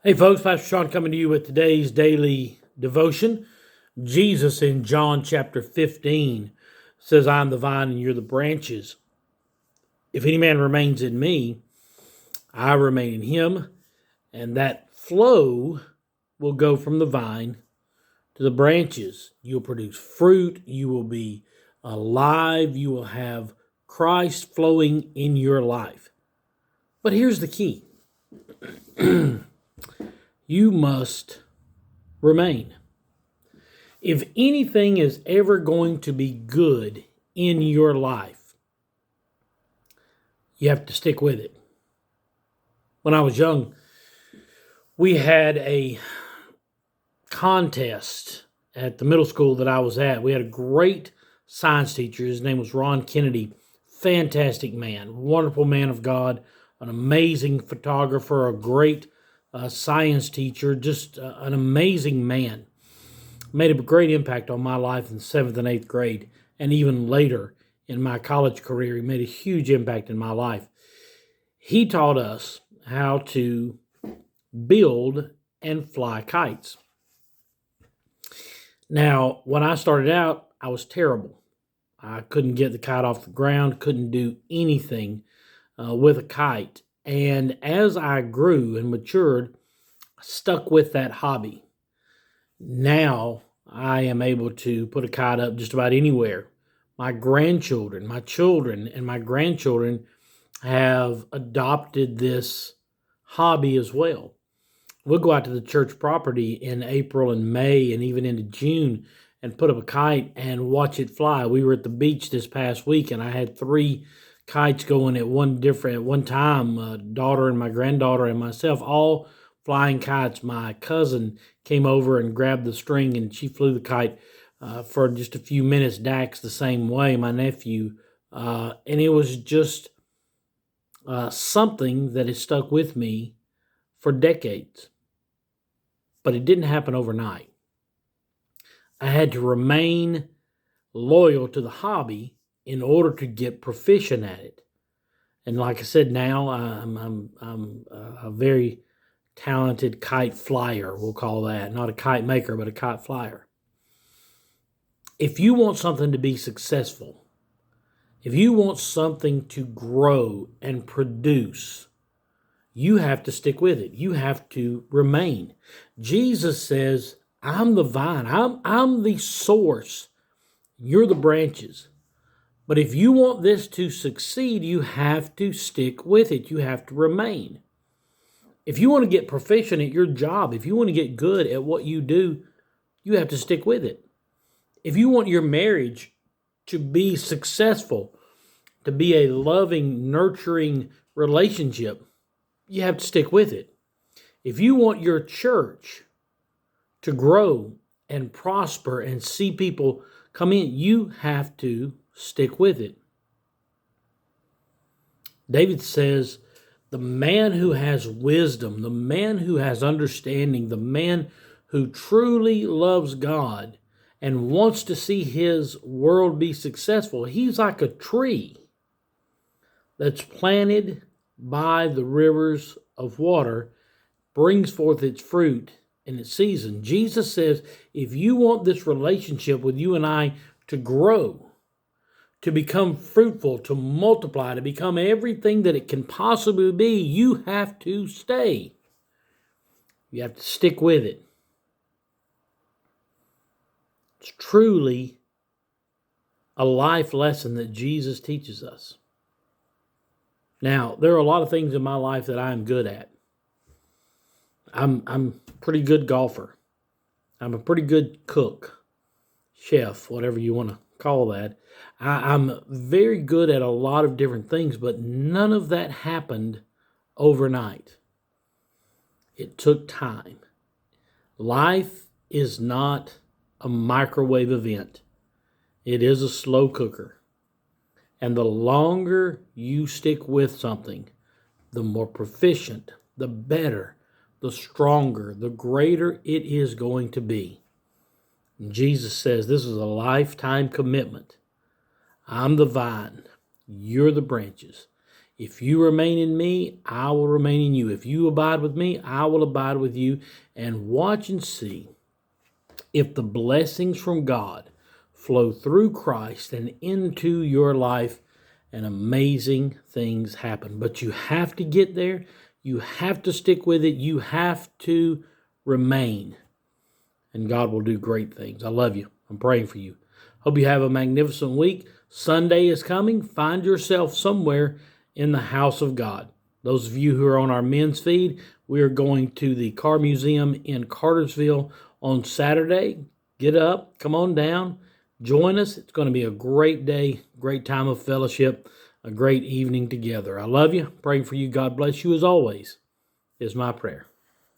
Hey folks, Pastor Sean coming to you with today's daily devotion. Jesus in John chapter 15 says, I am the vine and you're the branches. If any man remains in me, I remain in him, and that flow will go from the vine to the branches. You'll produce fruit, you will be alive, you will have Christ flowing in your life. But here's the key. You must remain. If anything is ever going to be good in your life, you have to stick with it. When I was young, we had a contest at the middle school that I was at. We had a great science teacher. His name was Ron Kennedy. Fantastic man, wonderful man of God, an amazing photographer, a great science teacher, just an amazing man. Made a great impact on my life in the 7th and 8th grade, and even later in my college career. He made a huge impact in my life. He taught us how to build and fly kites. Now, when I started out, I was terrible. I couldn't get the kite off the ground, couldn't do anything with a kite. And as I grew and matured, I stuck with that hobby. Now I am able to put a kite up just about anywhere. My grandchildren, my children, and my grandchildren have adopted this hobby as well. We'll go out to the church property in April and May and even into June and put up a kite and watch it fly. We were at the beach this past week and I had 3 kites going at one time, daughter and my granddaughter and myself, all flying kites. My cousin came over and grabbed the string and she flew the kite for just a few minutes. Dax the same way, my nephew. And it was just something that has stuck with me for decades. But it didn't happen overnight. I had to remain loyal to the hobby in order to get proficient at it. And like I said, now I'm a very talented kite flyer, we'll call that. Not a kite maker, but a kite flyer. If you want something to be successful, if you want something to grow and produce, you have to stick with it. You have to remain. Jesus says, I'm the vine. I'm the source. You're the branches. But if you want this to succeed, you have to stick with it. You have to remain. If you want to get proficient at your job, if you want to get good at what you do, you have to stick with it. If you want your marriage to be successful, to be a loving, nurturing relationship, you have to stick with it. If you want your church to grow and prosper and see people come in, you have to stick with it. David says, the man who has wisdom, the man who has understanding, the man who truly loves God and wants to see his world be successful, he's like a tree that's planted by the rivers of water, brings forth its fruit in its season. Jesus says, if you want this relationship with you and I to grow, to become fruitful, to multiply, to become everything that it can possibly be, you have to stay. You have to stick with it. It's truly a life lesson that Jesus teaches us. Now, there are a lot of things in my life that I'm good at. I'm a pretty good golfer. I'm a pretty good cook, chef, whatever you want to call that. I'm very good at a lot of different things, but none of that happened overnight. It took time. Life is not a microwave event. It is a slow cooker. And the longer you stick with something, the more proficient, the better, the stronger, the greater it is going to be. And Jesus says this is a lifetime commitment. I'm the vine, you're the branches. If you remain in me, I will remain in you. If you abide with me, I will abide with you. And watch and see if the blessings from God flow through Christ and into your life, and amazing things happen. But you have to get there. You have to stick with it. You have to remain. And God will do great things. I love you. I'm praying for you. Hope you have a magnificent week. Sunday is coming. Find yourself somewhere in the house of God. Those of you who are on our men's feed, we are going to the Car Museum in Cartersville on Saturday. Get up, come on down, join us. It's going to be a great day, great time of fellowship, a great evening together. I love you. Praying for you. God bless you as always is my prayer.